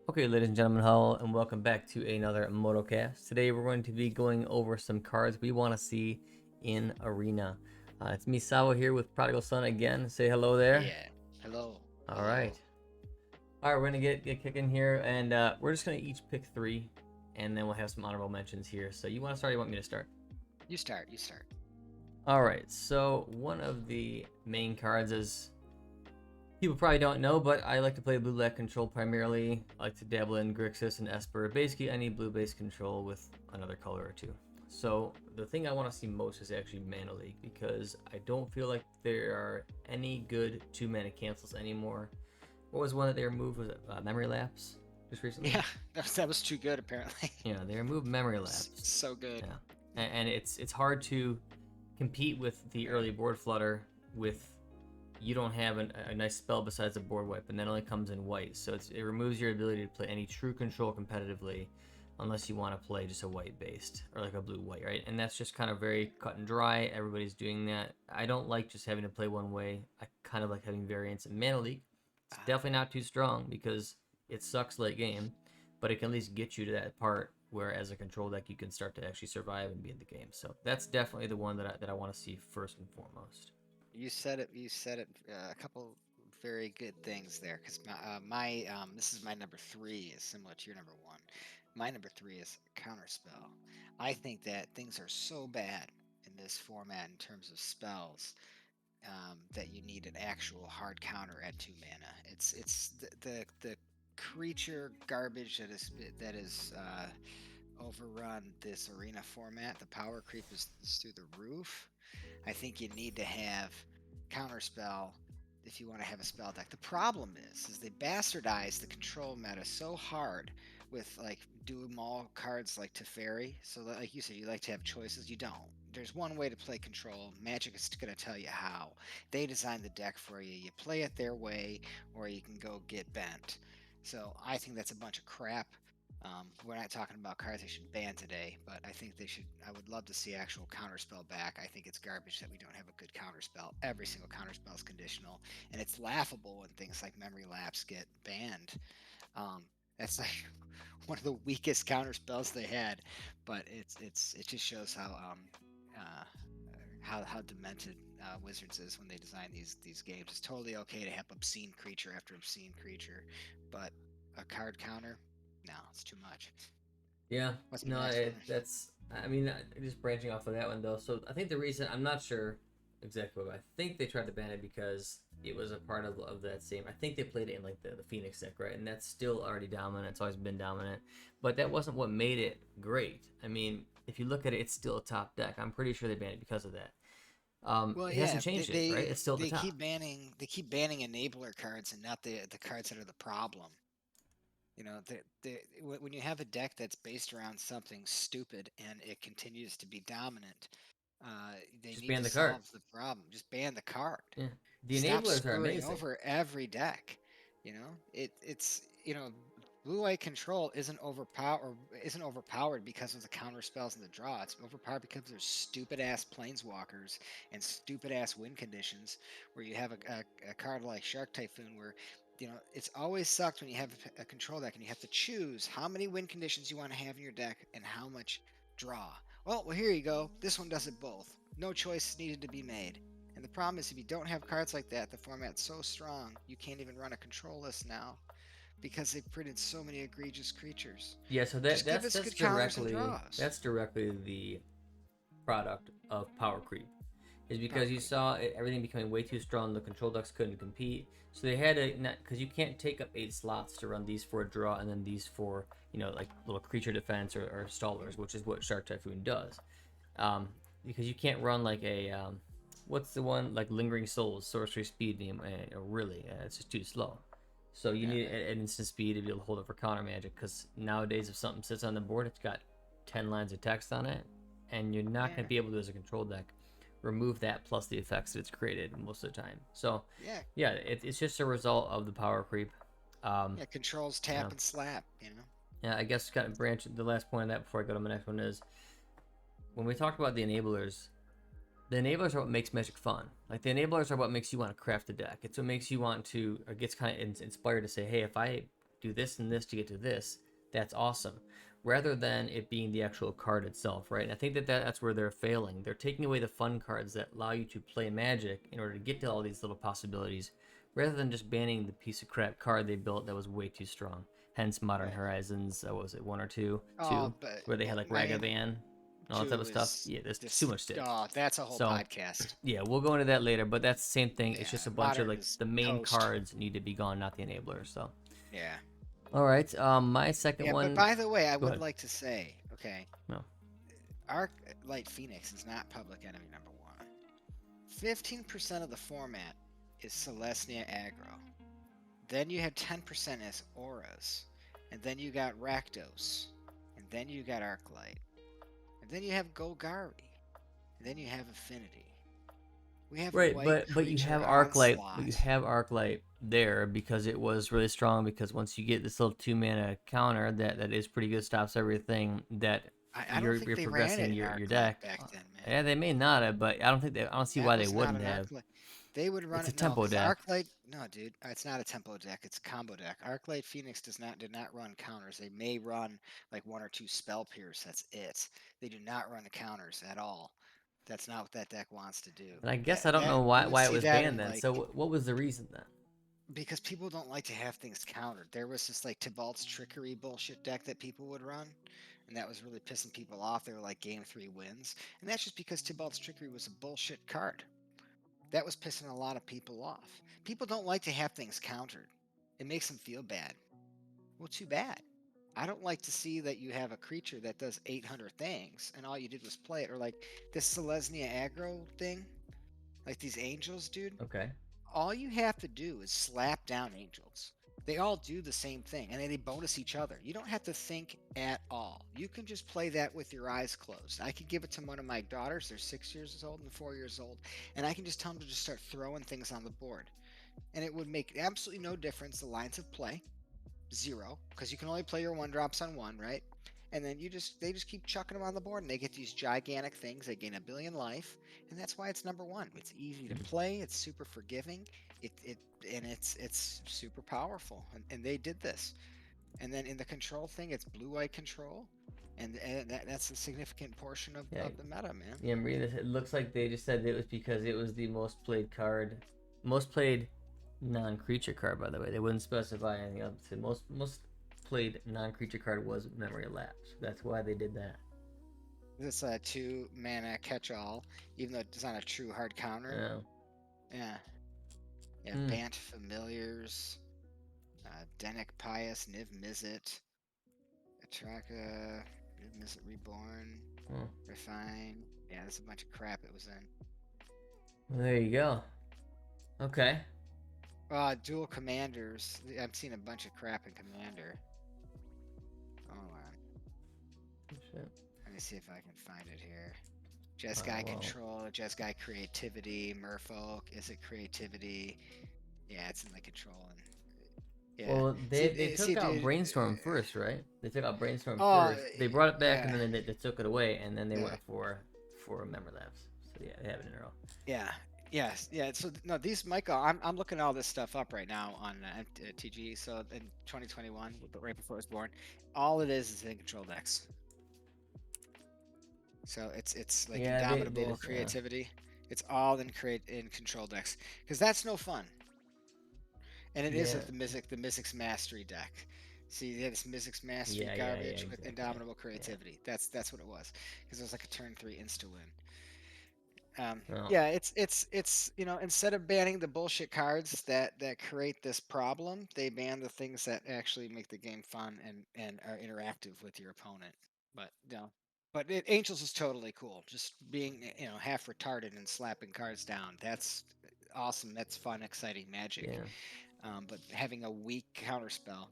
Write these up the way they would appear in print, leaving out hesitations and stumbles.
Okay, ladies and gentlemen, hello and welcome back to another MotoCast. Today we're going to be going over some cards we want to see in Arena. It's me, Savo, here with Prodigal Son again. Say hello there. Yeah. Hello. All Hello. right. All right, we're going to get kicking here, and we're just going to each pick three, and then we'll have some honorable mentions here. So you want to start or you want me to start? You start. You start. All right, so one of the main cards is people probably don't know, but I like to play blue black control primarily. I like to dabble in Grixis and Esper, basically any blue based control with another color or two. So the thing I want to see most is actually Mana League because I don't feel like there are any good 2 mana cancels anymore. What was one that they removed? Was it Memory Lapse just recently? Yeah, that was too good apparently. Yeah, they removed Memory Lapse. So good. Yeah, and it's hard to compete with the early board flutter with you don't have a nice spell besides a board wipe, and that only comes in white. So it removes your ability to play any true control competitively unless you want to play just a white based or like a blue white, right? And that's just kind of very cut and dry. Everybody's doing that. I don't like just having to play one way. I kind of like having variance in Mana League. It's Ah, definitely not too strong because it sucks late game, but it can at least get you to that part where as a control deck you can start to actually survive and be in the game. So that's definitely the one that I want to see first and foremost. you said it. You said it. A couple very good things there. Because my this is my number three is similar to your number one. My number three is counterspell. I think that things are so bad in this format in terms of spells that you need an actual hard counter at 2 mana. It's the creature garbage that is overrun this arena format. The power creep is through the roof. I think you need to have counterspell if you want to have a spell deck. The problem is they bastardize the control meta so hard with like do 'em all cards like Teferi. So that, like you said, you like to have choices. You don't. There's one way to play control. Magic is going to tell you how. They design the deck for you. You play it their way, or you can go get bent. So I think that's a bunch of crap. We're not talking about cards they should ban today, but I think they should. I would love to see actual counterspell back. I think it's garbage that we don't have a good counterspell. Every single counterspell is conditional, and it's laughable when things like memory lapse get banned. Um, that's like one of the weakest counterspells they had, but it just shows uh, how demented Wizards is when they design these games. It's totally okay to have obscene creature after obscene creature, but a card counter, no, it's too much. Yeah, What's the no, next one? that's. I mean, just branching off of that one though. So I think the reason I'm not sure exactly what I think they tried to ban it because it was a part of that same. I think they played it in like the Phoenix deck, right? And that's still already dominant. It's always been dominant, but that wasn't what made it great. I mean, if you look at it, it's still a top deck. I'm pretty sure they banned it because of that. Well, It yeah, hasn't changed it, right? It's still at the top. they keep banning enabler cards and not the cards that are the problem. You know, when you have a deck that's based around something stupid and it continues to be dominant, they Just need ban to the card. solve the problem. Just ban the card. Yeah, the Stop enablers are screwing amazing. over every deck. It's blue white control isn't overpowered because of the counter spells and the draw. It's overpowered because there's stupid ass planeswalkers and stupid ass win conditions where you have a card like Shark Typhoon where it's always sucked when you have a control deck and you have to choose how many win conditions you want to have in your deck and how much draw. Well, here you go. This one does it both. No choice needed to be made. And the problem is, if you don't have cards like that, the format's so strong, you can't even run a control list now because they've printed so many egregious creatures. Yeah, so Just give us that's good counters and directly draws. the product of power creep is Power because you creep. saw everything becoming way too strong. The control decks couldn't compete, so they had to because you can't take up 8 slots to run these for a draw and then these for like little creature defense or stallers, which is what Shark Typhoon does. Because you can't run like a what's the one like Lingering Souls sorcery speed name? Really, it's just too slow. So you Yeah, need an instant speed to be able to hold it for counter magic. Because nowadays, if something sits on the board, it's got 10 lines of text on it, and you're not going yeah, to be able to, as a control deck, remove that plus the effects that it's created most of the time. So, yeah, yeah, it's just a result of the power creep. Um, yeah. Controls you tap know, and slap. yeah, I guess kind of branch. The last point of that before I go to my next one is when we talked about the enablers are what makes Magic fun. Like the enablers are what makes you want to craft a deck. It's what makes you want to, or gets kind of inspired to say, hey, if I do this and this to get to this, that's awesome. Rather than it being the actual card itself, right? And I think that's where they're failing. They're taking away the fun cards that allow you to play Magic in order to get to all these little possibilities, rather than just banning the piece of crap card they built that was way too strong. Hence Modern Right. Horizons, what was it, one or two? Oh, Two, but where they had like I mean, Ragavan and all that type 2 of stuff. is Yeah, there's too this. much stick. Oh, that's a whole So podcast. yeah, we'll go into that later, but that's the same thing. It's Yeah, just a bunch of modern like is the main toast. cards need to be gone, not the enablers. So Yeah. all right, my second Yeah, but one. by the way, I Go would ahead. like to say, okay, No. Arc Light Phoenix is not public enemy number 1. 15% of the format is Celestia aggro. Then you have 10% as auras. And then you got Rakdos. And then you got Arclight. And then you have Golgari. And then you have Affinity. We have Right, white but you have creature Arclight, but you onslaught. have Arclight there because it was really strong. Because once you get this little 2 mana counter that is pretty good, stops everything. That I don't think you're they ran progressing it in your Arclight deck. back then, man. Yeah, they may not have, but I don't see That why they was not wouldn't an have. Arclight. They would run It's a it no, tempo because the deck. Arclight. No, dude, it's not a tempo deck. It's a combo deck. Arclight Phoenix did not run counters. They may run like 1 or 2 spell pierce. That's it. They do not run the counters at all. That's not what that deck wants to do. And I guess I don't That know you would why it see was that banned in then. like So what was the reason then? because people don't like to have things countered. There was this like Tybalt's trickery bullshit deck that people would run, and that was really pissing people off. They were like game 3 wins, and that's just because Tybalt's trickery was a bullshit card. That was pissing a lot of people off. People don't like to have things countered. It makes them feel bad. Well, too bad. I don't like to see that you have a creature that does 800 things and all you did was play it. Or like this Selesnya aggro thing, like these angels, dude. Okay. All you have to do is slap down angels. They all do the same thing and they bonus each other. You don't have to think at all. You can just play that with your eyes closed. I could give it to one of my daughters. They're 6 years old and 4 years old. And I can just tell them to just start throwing things on the board. And it would make absolutely no difference the lines of play. 0, because you can only play your 1-drops on 1, right? And then they just keep chucking them on the board and they get these gigantic things. They gain 1,000,000,000 life, and that's why it's number 1. It's easy to play, it's super forgiving, it's super powerful. And they did this. And then in the control thing, it's blue-white control, and that's a significant portion of the meta, man. Yeah, I'm reading this. It looks like they just said it was because it was the most played card, most played non-creature card. By the way, they wouldn't specify anything else. The most played non-creature card was Memory Lapse. That's why they did that. This 2-mana catch-all, even though it's not a true hard counter. Yeah. Yeah, Bant Familiars, Denic Pious, Niv Mizzet, Atraka, Niv Mizzet Reborn, Refine. Yeah, there's a bunch of crap it was in. Well, there you go. Okay. Dual Commanders. I'm seeing a bunch of crap in Commander. Hold on. Shit. Let me see if I can find it here. Jeskai Control, Jeskai Creativity, Merfolk. Is it Creativity? Yeah, it's in the control. And yeah. Well, they took out Brainstorm first, right? They took out Brainstorm first. They brought it back, and then they took it away, and then they went for Memory Lapse. So yeah, they have it in a row. Yeah. Yes, yeah. So no, these Michael, I'm looking all this stuff up right now on MTG. So in 2021, right before I was born, all it is in control decks. So it's like Indomitable Creativity. It's all in control decks because that's no fun. And it is like the Mizzix Mastery deck. See, they had this Mizzix Mastery garbage with Indomitable Creativity. That's what it was because it was like a turn 3 insta win. Yeah, it's instead of banning the bullshit cards that create this problem, they ban the things that actually make the game fun and are interactive with your opponent. But Angels is totally cool. Just being half retarded and slapping cards down. That's awesome. That's fun, exciting magic. Yeah. But having a weak counterspell,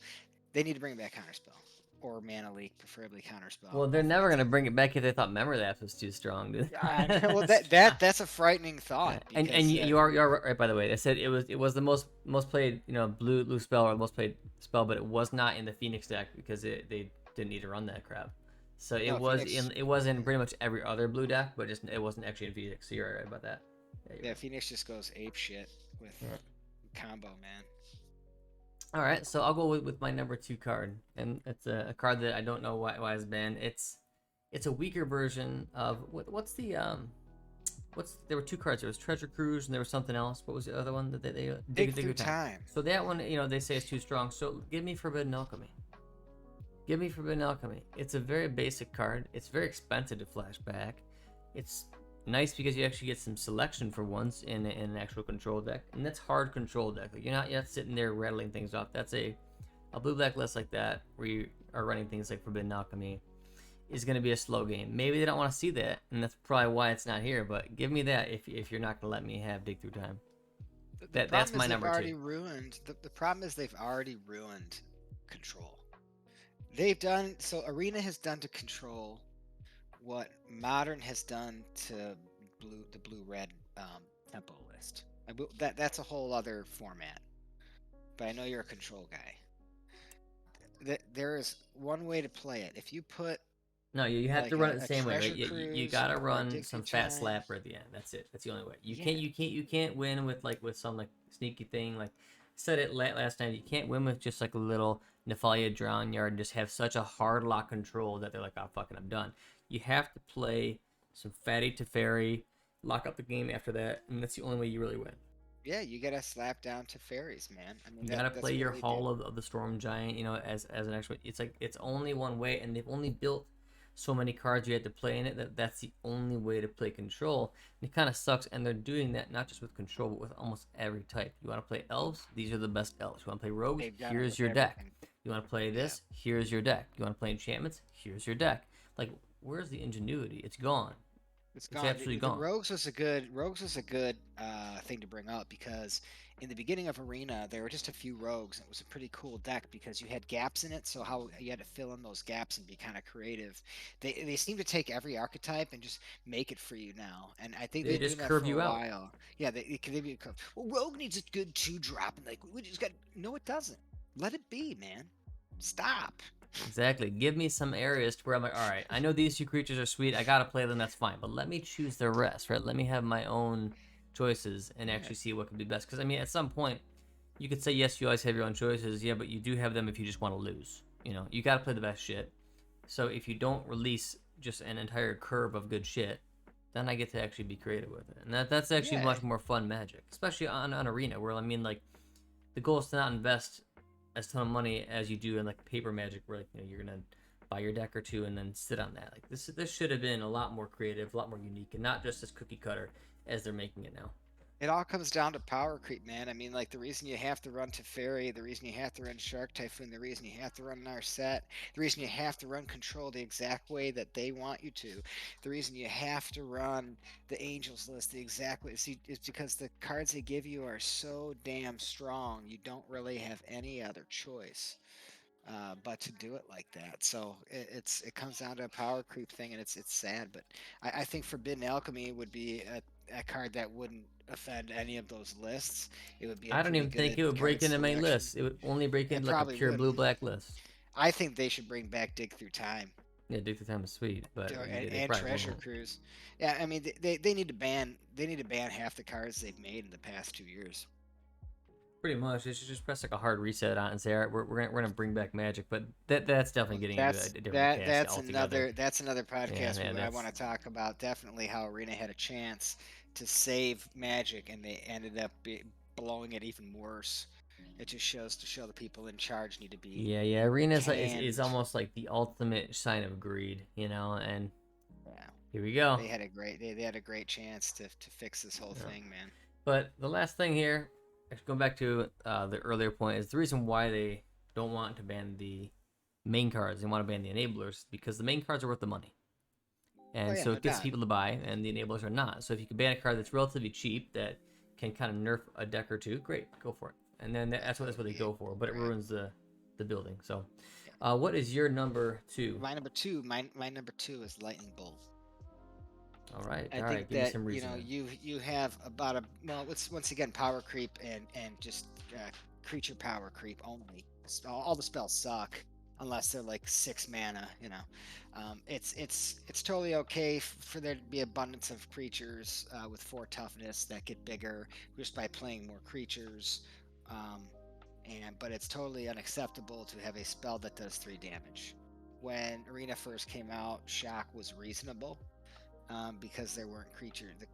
they need to bring back counterspell. Or Mana Leak, preferably counterspell. Well, they're never gonna bring it back if they thought Memory Lapse was too strong, dude. Well, that's a frightening thought. And you are right, by the way. I said it was the most played blue spell or the most played spell, but it was not in the Phoenix deck because they didn't need to run that crap. So it was in pretty much every other blue deck, but just it wasn't actually in Phoenix. So you're right about that. Yeah, Phoenix just goes ape shit with combo, man. All right, so I'll go with my number 2 card, and it's a card that I don't know why it's banned. It's a weaker version of what's the what's there were two cards. There was Treasure Cruise and there was something else. What was the other one that they Dig dig through your time? time. So that one, they say is too strong. So give me Forbidden Alchemy. Give me Forbidden Alchemy. It's a very basic card. It's very expensive to flash back. It's nice because you actually get some selection for once in an actual control deck, and that's hard control deck. Like, you're not yet sitting there rattling things off. That's a blue black list like that where you are running things like Forbidden Alchemy is going to be a slow game. Maybe they don't want to see that, and that's probably why it's not here. But give me that if you're not going to let me have Dig Through Time. The That's problem is my they've number 2. already ruined. The problem is they've already ruined control. They've done so. Arena has done to control what Modern has done to the blue red tempo list. That's a whole other format. But I know you're a control guy. There is one way to play it. If you put No, you have to like run it the a same way, right? treasure You cruise gotta or a run dig through some fat time, slapper at the end. That's it. That's the only way. yeah, You can't win with some like sneaky thing. Like I said it last time, you can't win with just like a little Nephalia Drown Yard and just have such a hard lock control that they're like, oh fucking, I'm done. You have to play some fatty to fairy, lock up the game after that, and that's the only way you really win. yeah, you gotta slap down to fairies, man. I mean You gotta that's play what your they do. Hall of the Storm Giant, as an actual. It's like it's only one way, and they've only built so many cards you had to play in it that's the only way to play control. And it kind of sucks, and they're doing that not just with control, but with almost every type. You want to play elves? These are the best elves. You want to play rogues? They've done it Here's with your deck. everything. You want to play Yeah. this? Here's your deck. You want to play enchantments? Here's your deck. Like, where's the ingenuity? It's gone. It's It's gone. absolutely The gone. rogues was a good thing to bring up because in the beginning of Arena there were just a few rogues. And it was a pretty cool deck because you had gaps in it, so how you had to fill in those gaps and be kind of creative. They seem to take every archetype and just make it for you now, and I think They they've been just doing that curve for a you out. while. Yeah, they can be. Well, rogue needs a good 2 drop, and like we just got no, it doesn't. Let it be, man. Stop. Exactly. Give me some areas to where I'm like, all right, I know these two creatures are sweet. I gotta play them. That's fine. But let me choose the rest, right? Let me have my own choices and Yeah. actually see what could be best. Because I mean, at some point, you could say yes, you always have your own choices. Yeah, but you do have them if you just want to lose. You gotta play the best shit. So if you don't release just an entire curve of good shit, then I get to actually be creative with it, and that's actually Yeah. much more fun Magic, especially on Arena, where I mean, like, the goal is to not invest as ton of money as you do in like paper Magic, where like you're gonna buy your deck or two and then sit on that. Like this should have been a lot more creative, a lot more unique, and not just as cookie cutter as they're making it now. It all comes down to power creep, man. I mean, like the reason you have to run Teferi, the reason you have to run Shark Typhoon, the reason you have to run Narset, the reason you have to run Control the exact way that they want you to, the reason you have to run the Angels list the exact way. See, it's because the cards they give you are so damn strong. You don't really have any other choice but to do it like that. So it comes down to a power creep thing, and it's sad. But I think Forbidden Alchemy would be a card that wouldn't offend any of those lists. It would be a I don't pretty even think good it would break card into many selection. lists. It would only break It into like a probably pure wouldn't. blue black list. I think they should bring back Dig Through Time Yeah, Dig Through Time is sweet, but they and probably Treasure won't. Cruise. Yeah, I mean they need to ban half the cards they've made in the past 2 years. Pretty much, they should just press like a hard reset on it and say, all right, we're gonna bring back Magic, but that's definitely Well, getting into a different cast altogether. that's another Yeah, podcast yeah, where I want that's to talk about definitely how Arena had a chance to save Magic and they ended up blowing it even worse. It just shows to show the people in charge need to be yeah. Arena is canned. almost like the ultimate sign of greed, and Yeah, here we go. they had a great chance to fix this whole Yeah. thing, man. But the last thing here, going back to the earlier point, is the reason why they don't want to ban the main cards. They want to ban the enablers because the main cards are worth the money, Oh and yeah, so no it gets doubt. people to buy, and the enablers are not. So if you can ban a card that's relatively cheap that can kind of nerf a deck or two, great, go for it. And then that's what they go for, but it Right. ruins the building. So, Yeah. what is your number 2? My number two is Lightning Bolt. I All think right, give me that some reasoning. you have about a well, it's once again power creep and just creature power creep only. All the spells suck unless they're like 6 mana. It's totally okay for there to be abundance of creatures with 4 toughness that get bigger just by playing more creatures. Um, but it's totally unacceptable to have a spell that does 3 damage. When Arena first came out, Shock was reasonable, because the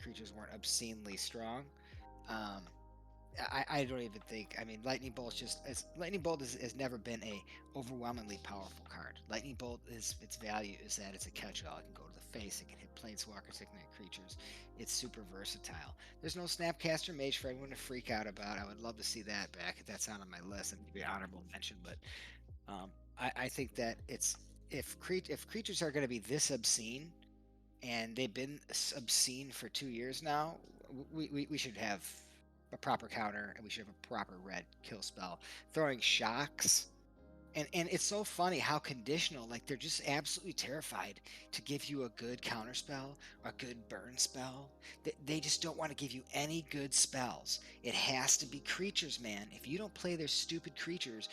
creatures weren't obscenely strong. Um, I don't even think. I mean, Lightning Bolt has never been a overwhelmingly powerful card. Lightning Bolt is its value is that it's a catch-all. It can go to the face. It can hit planeswalkers. It can hit creatures. It's super versatile. There's no Snapcaster Mage for everyone to freak out about. I would love to see that back. That's not on my list. It'd be an honorable mention, but I think that if creatures are going to be this obscene, and they've been obscene for 2 years now, we should have a proper counter, and we should have a proper red kill spell. Throwing shocks, and it's so funny how conditional, like they're just absolutely terrified to give you a good counter spell or a good burn spell. They just don't want to give you any good spells. It has to be creatures, man. If you don't play their stupid creatures,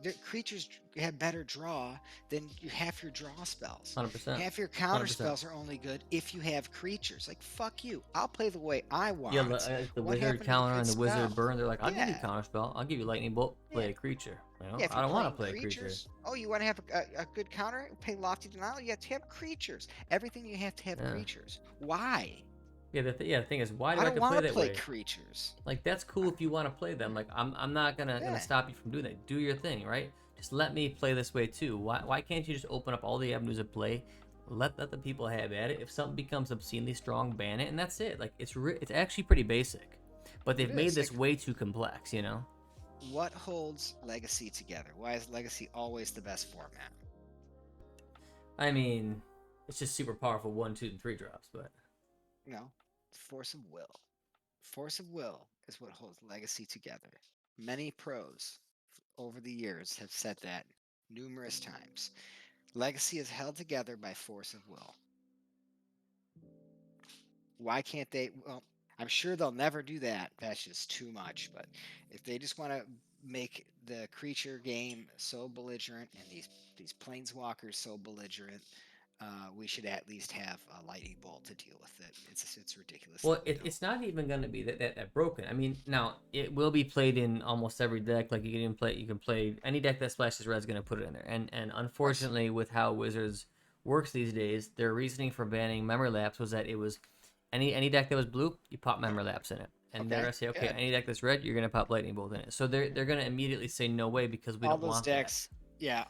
their creatures have better draw than half your draw spells. 100%. Half your counter 100%. spells are only good if you have creatures. Like, fuck you. I'll play the way I Yeah, want. the What wizard happened to the counter good and the wizard spell? burn. They're like, I'll give you Yeah. counter spell. I'll give you lightning bolt. Play Yeah. a creature. You know, Yeah, if I you're don't want to playing play a creature. creatures, oh, you want to have a good counter? Pay Lofty Denial? You have to have creatures. Everything you have to have Yeah. creatures. Why? Yeah, the thing is, why do I I have don't to want play to that play way? creatures. Like, that's cool if you want to play them. Like, I'm not gonna Yeah. stop you from doing that. Do your thing, right? Just let me play this way too. Why can't you just open up all the avenues of play? Let the people have at it. If something becomes obscenely strong, ban it, and that's it. Like, it's actually pretty basic, but they've It made is. this Like, way too complex. You know? what holds Legacy together? Why is Legacy always the best format? I mean, it's just super powerful 1, 2, and 3 drops, but No, force of will. Force of will is what holds Legacy together. Many pros over the years have said that numerous times. Legacy is held together by force of will. Why can't they? Well, I'm sure they'll never do that. That's just too much. But if they just want to make the creature game so belligerent and these planeswalkers so belligerent, we should at least have a lightning bolt to deal with it. It's ridiculous well, that we don't. it's not even going to be that broken. I mean, now it will be played in almost every deck. Like you can play any deck that splashes red is going to put it in there. And unfortunately, with how Wizards works these days, their reasoning for banning memory lapse was that it was any deck that was blue, you pop memory lapse in it. And they're Okay, gonna say, okay, good. any deck that's red, you're gonna pop lightning bolt in it. So they're gonna immediately say no way because we All don't those want that. decks, yeah,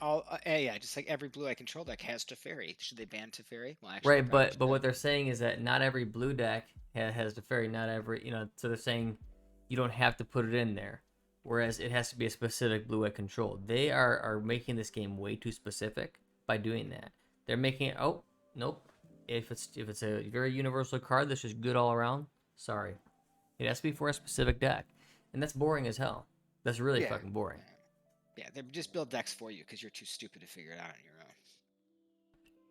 yeah, just like every blue I control deck has Teferi. Should they ban Teferi? Well, actually, they Right, probably but should. what they're saying is that not every blue deck has the fairy. Not every So they're saying you don't have to put it in there, whereas it has to be a specific blue white control. They are making this game way too specific by doing that. They're making it. Oh nope. If it's a very universal card that's just good all around, sorry, it has to be for a specific deck, and that's boring as hell. That's really Yeah, fucking boring. yeah, they just build decks for you because you're too stupid to figure it out on your own.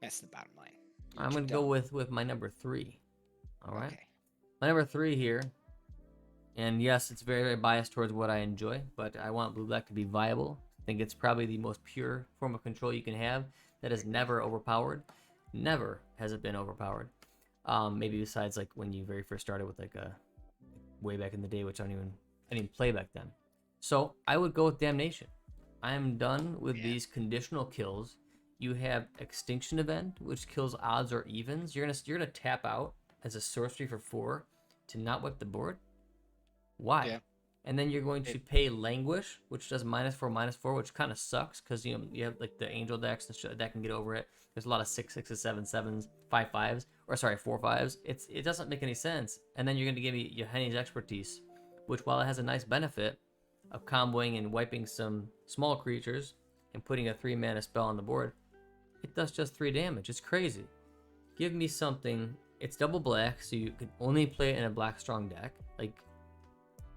That's the bottom line. You're I'm too gonna go dumb. with my number 3. All right, Okay. my number 3 here. And yes, it's very, very biased towards what I enjoy, but I want blue black to be viable. I think it's probably the most pure form of control you can have that is never overpowered. Never has it been overpowered. Maybe besides like when you very first started with like a way back in the day, which I didn't even play back then. So I would go with Damnation. I am done with Yeah. these conditional kills. You have Extinction Event, which kills odds or evens. You're gonna tap out as a sorcery for 4 to not wipe the board. Why? Yeah. And then you're going to pay Languish, which does -4/-4, which kind of sucks because you have like the Angel decks that can get over it. There's a lot of 6/6s, 7/7s, 5/5s, or sorry 4/5s. It doesn't make any sense. And then you're going to give me Yoheni's Expertise, which while it has a nice benefit of comboing and wiping some small creatures and putting a 3-mana spell on the board, it does just 3 damage. It's crazy. Give me something. It's double black, so you can only play it in a black strong deck. Like,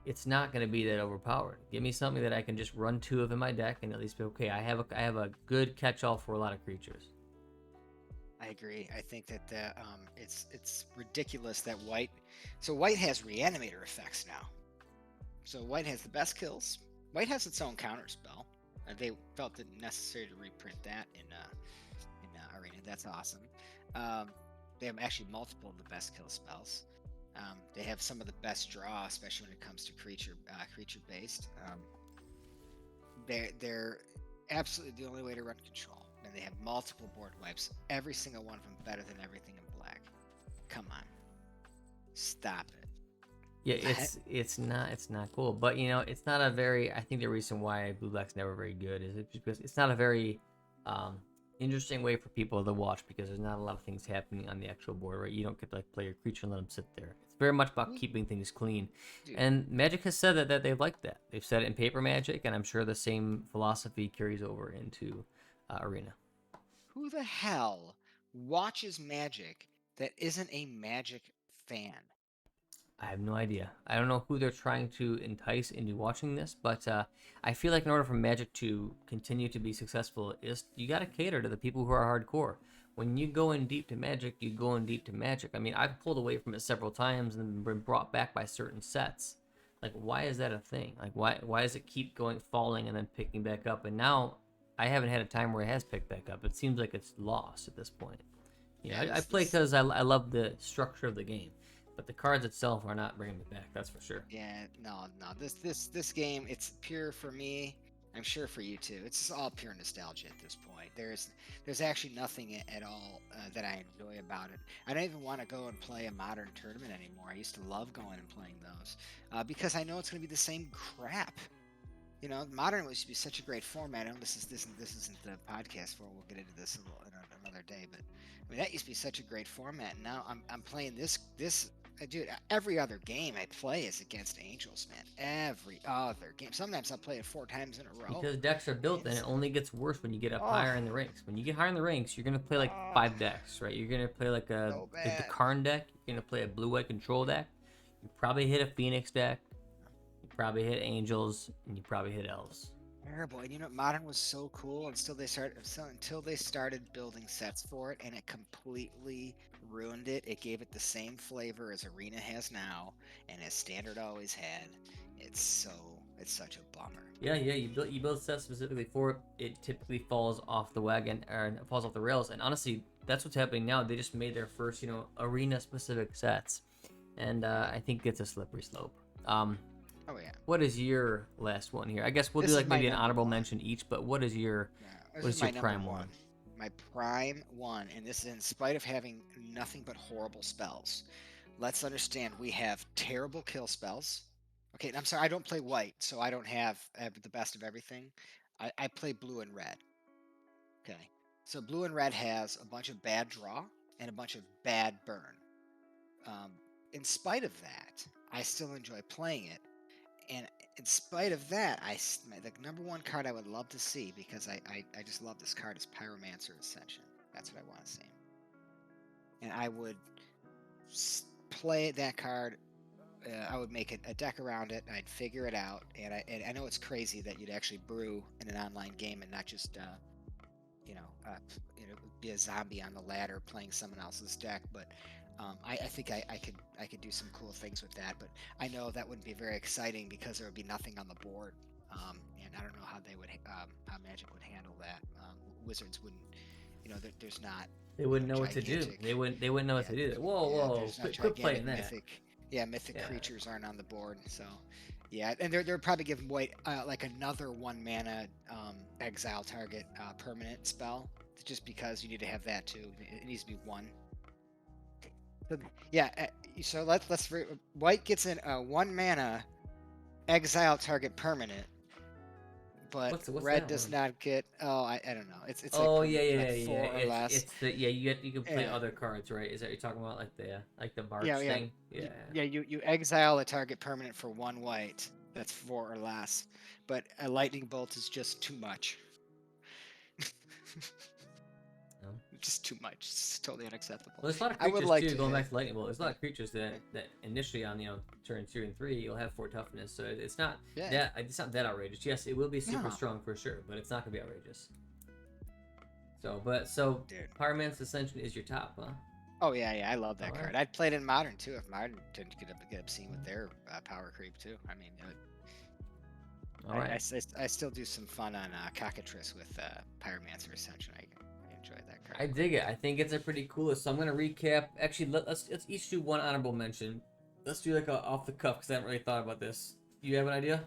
it's not going to be that overpowered. Give me something that I can just run 2 of in my deck and at least be okay. I have a good catch-all for a lot of creatures. I agree. I think that it's ridiculous that white. So white has reanimator effects now. So white has the best kills. White has its own counter spell. They felt it necessary to reprint that in Arena. That's awesome. They have actually multiple of the best kill spells. They have some of the best draw, especially when it comes to creature based. They're absolutely the only way to run control. And they have multiple board wipes. Every single one of them better than everything in black. Come on, stop it. Yeah, it's not cool, but it's not a very. I think the reason why blue black's never very good is it because it's not a very um, interesting way for people to watch because there's not a lot of things happening on the actual board, right? You don't get to like play your creature and let them sit there. It's very much about keeping things clean, Dude, and Magic has said that they like that. They've said it in Paper Magic, and I'm sure the same philosophy carries over into Arena. who the hell watches Magic that isn't a Magic fan? I have no idea. I don't know who they're trying to entice into watching this, but I feel like in order for Magic to continue to be successful, is you got to cater to the people who are hardcore. When you go in deep to Magic, you go in deep to Magic. I mean, I've pulled away from it several times and been brought back by certain sets. Like, why is that a thing? Like, why does it keep going falling and then picking back up? And now I haven't had a time where it has picked back up. It seems like it's lost at this point. I play because I love the structure of the game. But the cards itself are not bringing me back. That's for sure. Yeah, no. This game, it's pure for me. I'm sure for you too. It's all pure nostalgia at this point. There's actually nothing at all that I enjoy about it. I don't even want to go and play a modern tournament anymore. I used to love going and playing those because I know it's going to be the same crap. Modern used to be such a great format. I know this isn't the podcast for. We'll get into this another day, but I mean that used to be such a great format. And now I'm playing this. Dude, every other game I play is against Angels, man. Every other game. Sometimes I'll play it 4 times in a row. Because decks are built, and it only gets worse when you get up Oh. higher in the ranks. When you get higher in the ranks, you're gonna play like 5 decks, right? You're gonna play like So the bad. Karn deck. You're gonna play a blue-white control deck. You probably hit a Phoenix deck. You probably hit Angels, and you probably hit Elves. Terrible. And Modern was so cool until they started building sets for it, and it completely ruined it. It gave it the same flavor as Arena has now, and as Standard always had. It's such a bummer. Yeah. You build sets specifically for it. It typically falls off the wagon or it falls off the rails. And honestly, that's what's happening now. They just made their first, arena-specific sets, and I think it's a slippery slope. Oh yeah. What is your last one here? I guess we'll This do is like my maybe an number honorable one. mention each. But what is your This what is my your number prime one? My prime one, and this is in spite of having nothing but horrible spells. Let's understand we have terrible kill spells. Okay, I'm sorry, I don't play white, so I don't have the best of everything. I play blue and red. Okay, so blue and red has a bunch of bad draw and a bunch of bad burn. Um, in spite of that, I still enjoy playing it. And in spite of that, the number one card I would love to see, because I just love this card, is Pyromancer Ascension. That's what I want to see. And I would play that card. I would make a deck around it. I'd figure it out. And I know it's crazy that you'd actually brew in an online game and not just be a zombie on the ladder playing someone else's deck. But I think I could do some cool things with that. But I know that wouldn't be very exciting because there would be nothing on the board. And I don't know how how Magic would handle that. Wizards wouldn't. There's not. They wouldn't know what to do. gigantic- They wouldn't know what to do. Whoa! There's not Quit playing that. mythic. Mythic Yeah. creatures aren't on the board. So, and they're probably giving white like another 1 mana exile target permanent spell, just because you need to have that too. It needs to be 1. So white gets in a 1 mana exile target permanent, but What's red that does one? not get. Oh, I don't know. It's Oh like, yeah. 4 or less. It's the you can play Yeah. other cards, right? Is that what you're talking about, like the March Yeah. thing? You exile a target permanent for 1 white. That's 4 or less. But a lightning bolt is just too much. No? Just too much. It's totally unacceptable. Well, there's a lot of I would creatures like too. to Going have- back to Lightning Bolt, there's a lot of creatures that initially on turn 2 and 3 you'll have 4 toughness, so it's not it's not that outrageous. Yes, it will be super No. strong for sure, but it's not gonna be outrageous. So Dude. Pyromancer's Ascension is your top, huh? Oh yeah, I love that Alright. card. I'd play it in Modern too if Modern didn't get obscene with their power creep too. I mean, All right. I still do some fun on Cockatrice with Pyromancer Ascension. I enjoy that card. I dig it. I think it's a pretty cool list. So I'm gonna recap. Actually, let's each do one honorable mention. Let's do like a off the cuff because I haven't really thought about this. Do you have an idea?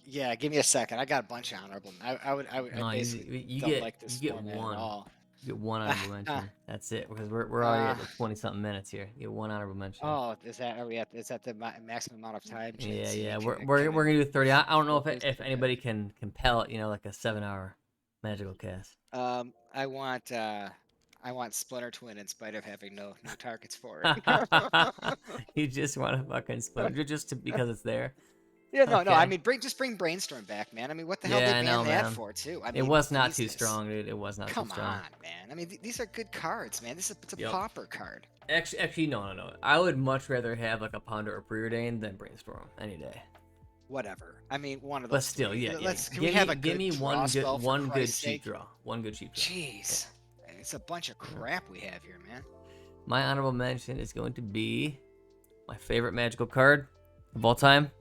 Yeah, give me a second. I got a bunch of honorable. I No, basically you don't get like this you get format at one. all. You get one honorable mention. That's it, because we're already Uh, at the 20 something minutes here. You get one honorable mention. oh, is that are we at? Is that the maximum amount of time? Yeah, See, yeah. can We're gonna do 30. I don't know focus? if Okay. anybody can compel it. Like a 7 hour magical cast. I want Splinter Twin in spite of having no targets for it. You just want to fucking split it just because it's there. Yeah, no. I Okay. mean, just bring Brainstorm back, man. I mean, what the hell they Yeah, I know, banned that man. for too? I It mean, was not too Jesus. strong, dude. It was not too Come strong. on, man. I mean, these are good cards, man. It's a Yep. pauper card. Actually, no. I would much rather have like a Ponder or Preordain than Brainstorm any day. Whatever. I mean, one of But those still, three. yeah. Can we have a Give good me draw spell for one good Christ's cheap sake? draw. One good cheap draw. Yeah. Jeez, it's a bunch of Yeah. crap we have here, man. My honorable mention is going to be my favorite magical card of all time,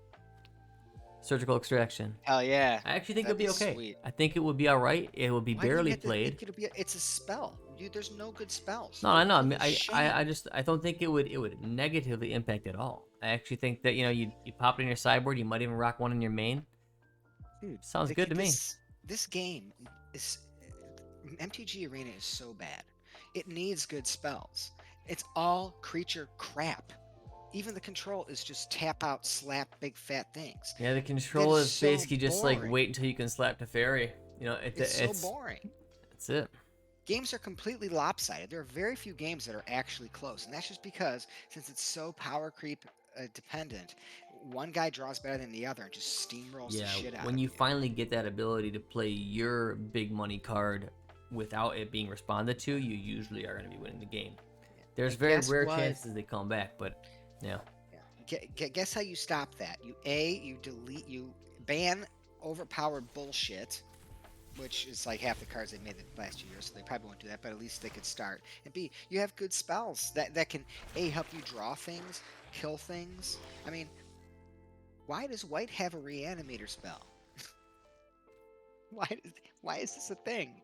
Surgical Extraction. Hell yeah, I actually think it'll that'd be okay. sweet. I think it would be all right. It will be Why do you barely have to played. think it'll be? It's a spell, dude. There's no good spells. No, I know. I mean, Holy shame. I don't think it would negatively impact at all. I actually think that you pop it in your sideboard. You might even rock one in your main. Dude, Sounds good to me. This game is MTG Arena is so bad. It needs good spells. It's all creature crap. Even the control is just tap out, slap big fat things. Yeah, the That control is is so basically just like boring. wait until you can slap Teferi. It's so boring. That's it. Games are completely lopsided. There are very few games that are actually close, and that's just because since it's so power creep dependent, one guy draws better than the other and just steamrolls the Yeah, shit out when of you you. finally get that ability to play your big money card without it being responded to, you usually are going to be winning the game. There's And very guess rare what? chances they come back, but yeah. Guess how you stop that? You delete, you ban overpowered bullshit, which is like half the cards they made the last 2 years, so they probably won't do that, but at least they could start. And B, you have good spells that can A, help you draw things, kill things. I mean, why does white have a reanimator spell? why, why is this a thing?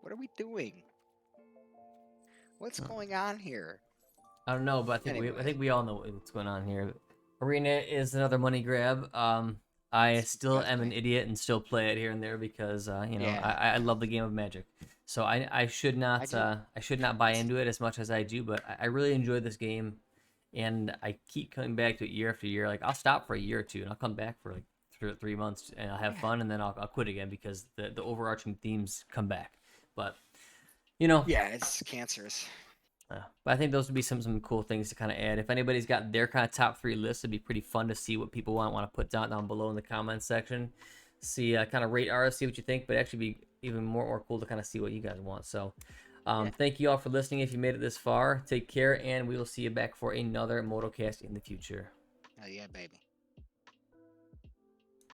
What are we doing? What's going on here? I don't know, but I Anyway, think we all know what's going on here. Arena is another money grab. I still am an definitely. idiot and still play it here and there because Yeah, I love the game of Magic. So I should I do. not buy into it as much as I do, but I really enjoy this game, and I keep coming back to it year after year. Like I'll stop for a year or two, and I'll come back for like 3 months, and I'll have Yeah. fun, and then I'll quit again because the overarching themes come back. But you know, Yeah, it's cancerous. but I think those would be some cool things to kind of add. If anybody's got their kind of top 3 lists, it'd be pretty fun to see what people want to put down below in the comments section. See, kind of rate ours, see what you think, but actually be even more cool to kind of see what you guys want. So, Yeah. thank you all for listening. If you made it this far, take care, and we will see you back for another MotoCast in the future. Yeah, baby.